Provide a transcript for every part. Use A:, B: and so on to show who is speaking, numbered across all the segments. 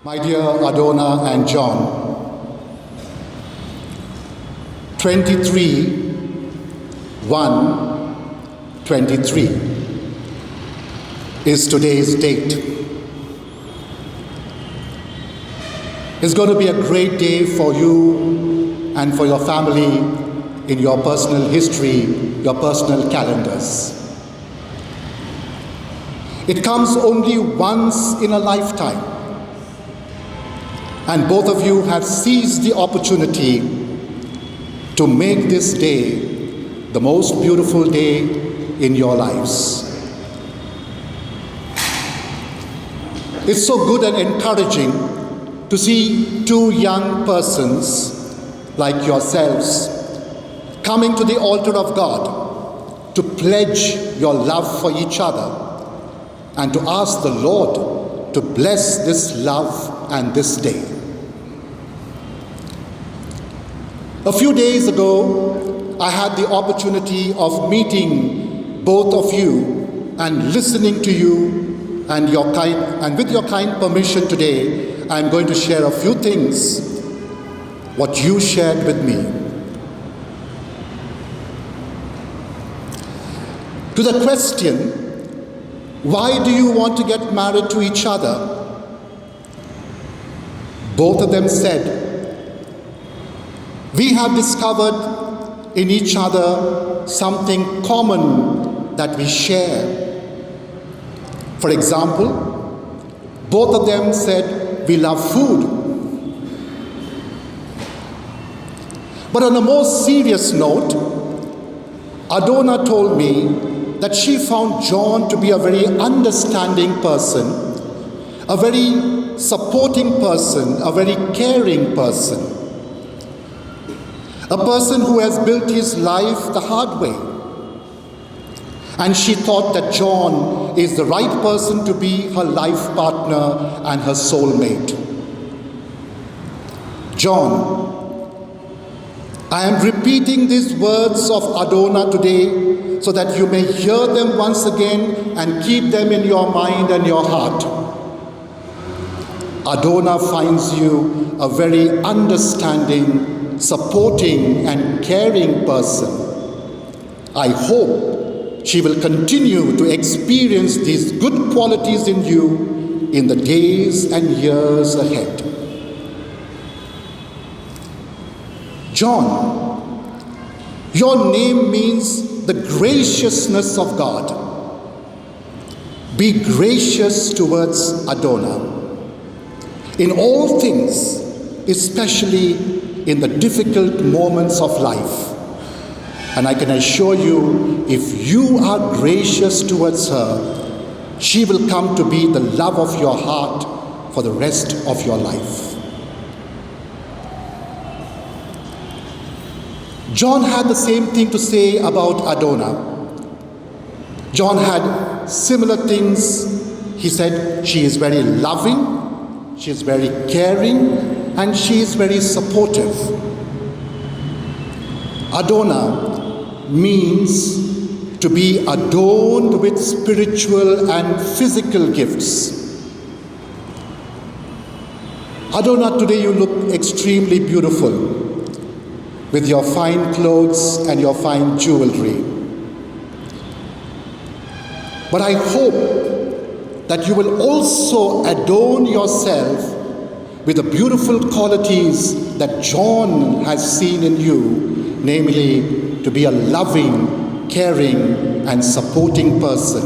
A: My dear Adorna and John, 23/1/23 is today's date. It's going to be a great day for you and for your family in your personal history, your personal calendars. It comes only once in a lifetime, and both of you have seized the opportunity to make this day the most beautiful day in your lives. It's so good and encouraging to see two young persons like yourselves coming to the altar of God to pledge your love for each other and to ask the Lord to bless this love and this day. A few days ago, I had the opportunity of meeting both of you and listening to you, and with your kind permission today, I'm going to share a few things, what you shared with me. To the question, why do you want to get married to each other? Both of them said, we have discovered in each other something common that we share. For example, both of them said, we love food. But on a more serious note, Adorna told me that she found John to be a very understanding person, a very supporting person, a very caring person, a person who has built his life the hard way. And she thought that John is the right person to be her life partner and her soulmate. John, I am repeating these words of Adorna today so that you may hear them once again and keep them in your mind and your heart. Adorna finds you a very understanding, supporting and caring person. I hope she will continue to experience these good qualities in you in the days and years ahead. John, your name means the graciousness of God. Be gracious towards Adorna in all things, especially in the difficult moments of life. And I can assure you, if you are gracious towards her, she will come to be the love of your heart for the rest of your life. John had the same thing to say about Adorna. John had similar things. He said she is very loving, she is very caring, and she is very supportive. Adorna means to be adorned with spiritual and physical gifts. Adorna, today you look extremely beautiful with your fine clothes and your fine jewelry. But I hope that you will also adorn yourself with the beautiful qualities that John has seen in you, namely to be a loving, caring, and supporting person.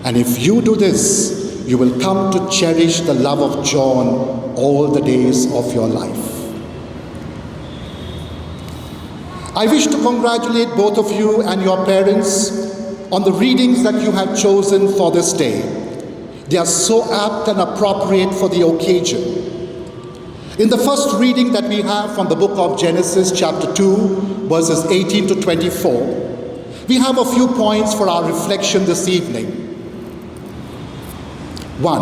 A: And if you do this, you will come to cherish the love of John all the days of your life. I wish to congratulate both of you and your parents on the readings that you have chosen for this day. They are so apt and appropriate for the occasion. In the first reading that we have from the book of Genesis, chapter 2, verses 18 to 24, we have a few points for our reflection this evening. 1.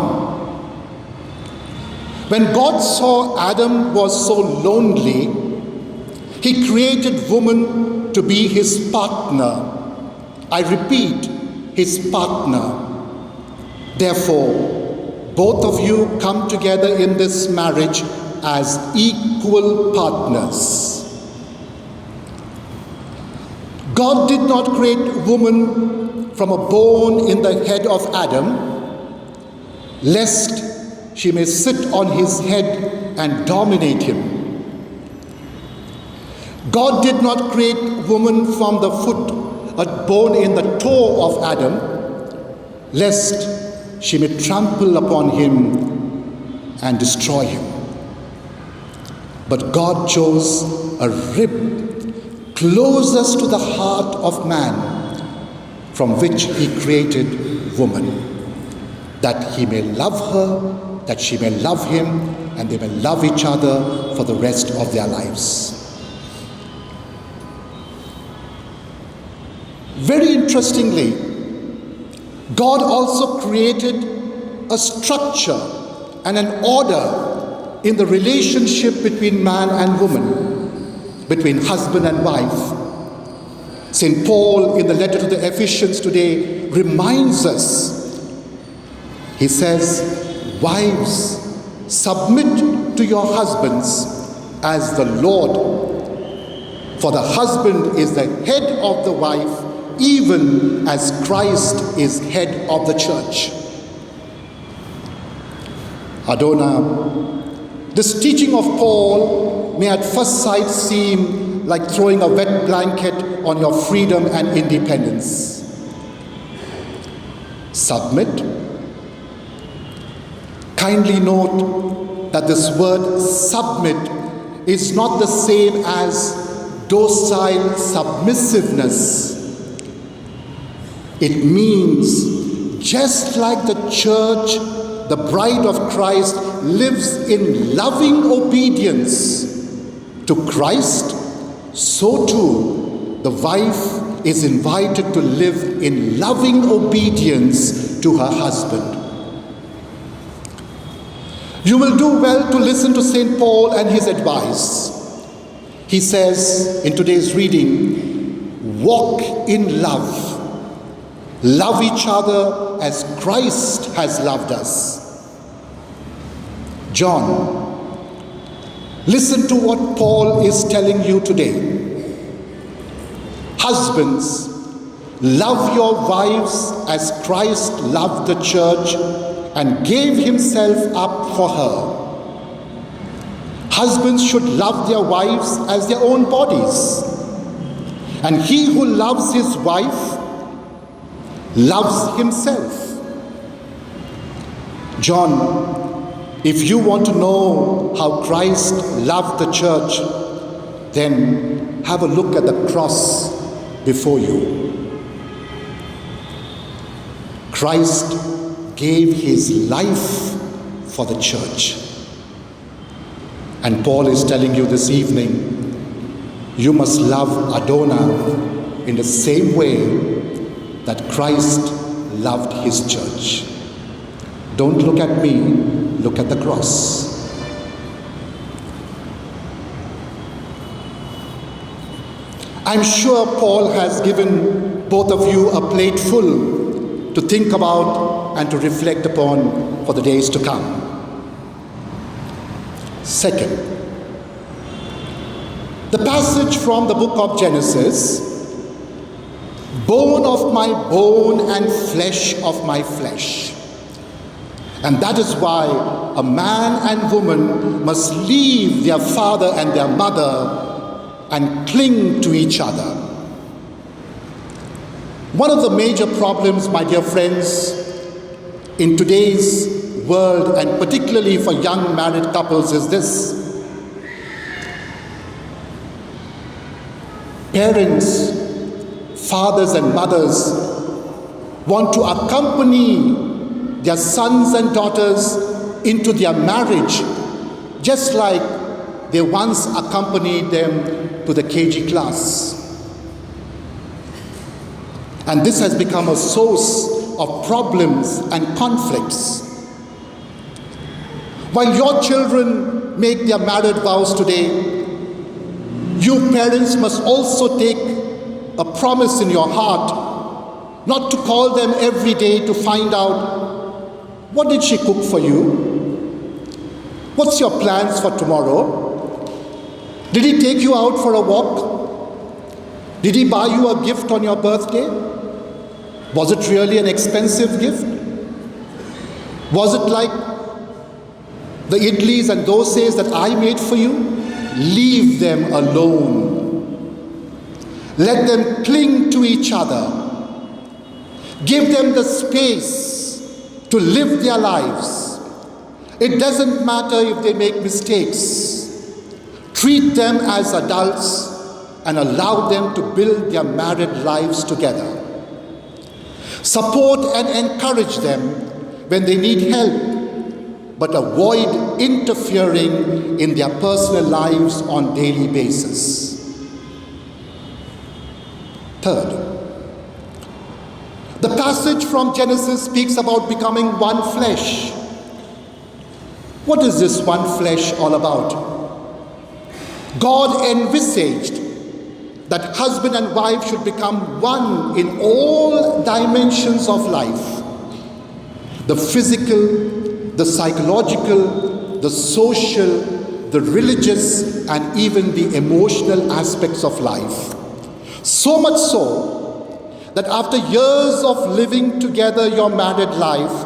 A: When God saw Adam was so lonely, he created woman to be his partner. I repeat, his partner. Therefore, both of you come together in this marriage as equal partners. God did not create woman from a bone in the head of Adam, lest she may sit on his head and dominate him. God did not create woman from the foot, a bone in the toe of Adam, lest she may trample upon him and destroy him. But God chose a rib closest to the heart of man, from which he created woman, that he may love her, that she may love him, and they may love each other for the rest of their lives. Very interestingly, God also created a structure and an order in the relationship between man and woman, between husband and wife. St. Paul, in the letter to the Ephesians today, reminds us. He says, "Wives, submit to your husbands as the Lord. For the husband is the head of the wife, even as Christ is head of the church." Adorna, this teaching of Paul may at first sight seem like throwing a wet blanket on your freedom and independence. Submit. Kindly note that this word submit is not the same as docile submissiveness. It means just like the church, the bride of Christ, lives in loving obedience to Christ, so too the wife is invited to live in loving obedience to her husband. You will do well to listen to St. Paul and his advice. He says in today's reading, walk in love. Love each other as Christ has loved us. John, listen to what Paul is telling you today. Husbands, love your wives as Christ loved the church and gave himself up for her. Husbands should love their wives as their own bodies. And he who loves his wife loves himself. John, if you want to know how Christ loved the church, then have a look at the cross before you. Christ gave his life for the church. And Paul is telling you this evening, you must love Adorna in the same way that Christ loved his church. Don't look at me, look at the cross. I'm sure Paul has given both of you a plate full to think about and to reflect upon for the days to come. Second, the passage from the book of Genesis, bone of my bone and flesh of my flesh. And that is why a man and woman must leave their father and their mother and cling to each other. One of the major problems, my dear friends, in today's world, and particularly for young married couples, is this. Parents, fathers and mothers want to accompany their sons and daughters into their marriage, just like they once accompanied them to the KG class. And this has become a source of problems and conflicts. While your children make their married vows today, you parents must also take a promise in your heart not to call them every day to find out What did she cook for you? What's your plans for tomorrow? Did he take you out for a walk? Did he buy you a gift on your birthday? Was it really an expensive gift? Was it like the idlis and dosas that I made for you? Leave them alone. Let them cling to each other. Give them the space to live their lives. It doesn't matter if they make mistakes. Treat them as adults and allow them to build their married lives together. Support and encourage them when they need help, but avoid interfering in their personal lives on a daily basis. Third, the passage from Genesis speaks about becoming one flesh. What is this one flesh all about? God envisaged that husband and wife should become one in all dimensions of life. The physical, the psychological, the social, the religious, and even the emotional aspects of life. So much so that after years of living together your married life,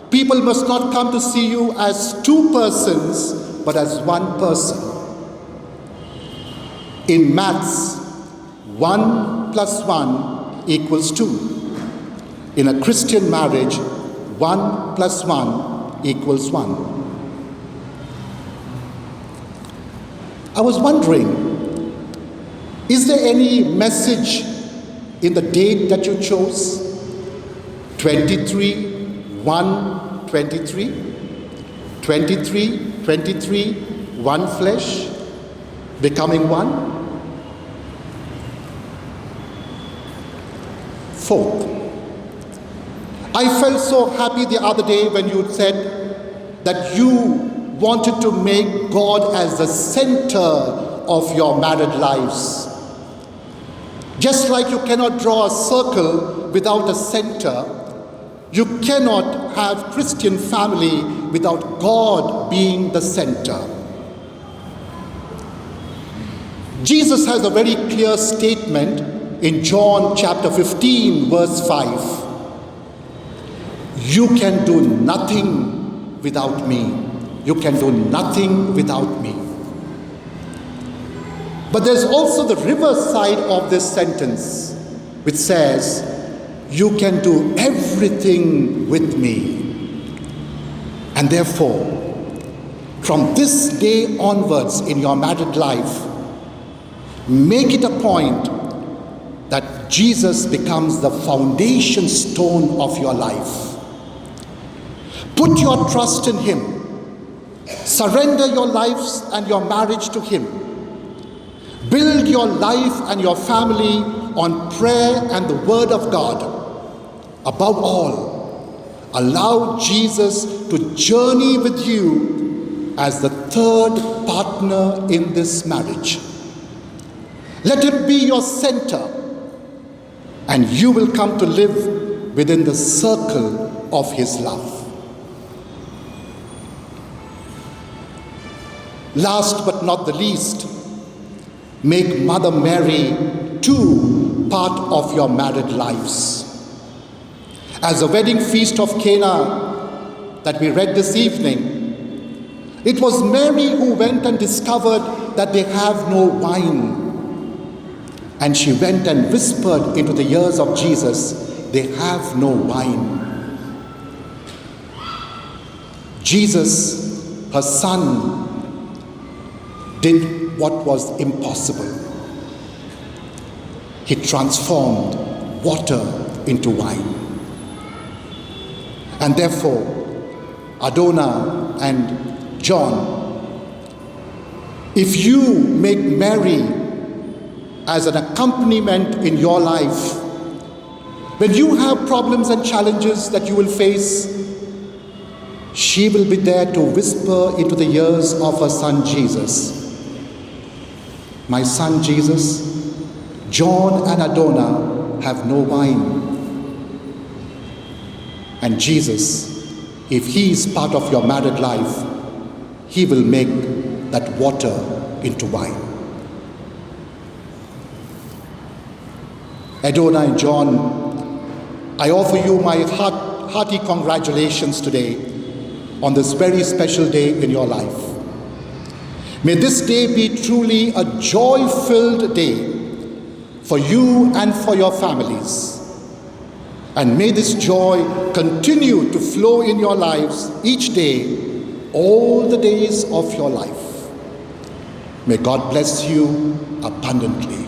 A: people must not come to see you as two persons, but as one person. In maths, 1 + 1 = 2. In a Christian marriage, 1 + 1 = 1. I was wondering, is there any message in the date that you chose? 23-1-23? 23, one flesh, becoming one? Fourth, I felt so happy the other day when you said that you wanted to make God as the center of your married lives. Just like you cannot draw a circle without a center, you cannot have Christian family without God being the center. Jesus has a very clear statement in John chapter 15, verse 5. You can do nothing without me. You can do nothing without me. But there's also the reverse side of this sentence, which says, you can do everything with me. And therefore, from this day onwards in your married life, make it a point that Jesus becomes the foundation stone of your life. Put your trust in Him. Surrender your lives and your marriage to Him. Build your life and your family on prayer and the Word of God. Above all, allow Jesus to journey with you as the third partner in this marriage. Let Him be your center, and you will come to live within the circle of His love. Last but not the least, make Mother Mary too part of your married lives. As the wedding feast of Cana that we read this evening, it was Mary who went and discovered that they have no wine. And she went and whispered into the ears of Jesus, they have no wine. Jesus, her son, did what was impossible. He transformed water into wine. And therefore, Adorna and John, if you make Mary as an accompaniment in your life, when you have problems and challenges that you will face, she will be there to whisper into the ears of her son Jesus. My son Jesus, John and Adorna have no wine. And Jesus If He is part of your married life, He will make that water into wine. Adorna and John, I offer you my hearty congratulations today on this very special day in your life. May this day be truly a joy-filled day for you and for your families. And may this joy continue to flow in your lives each day, all the days of your life. May God bless you abundantly.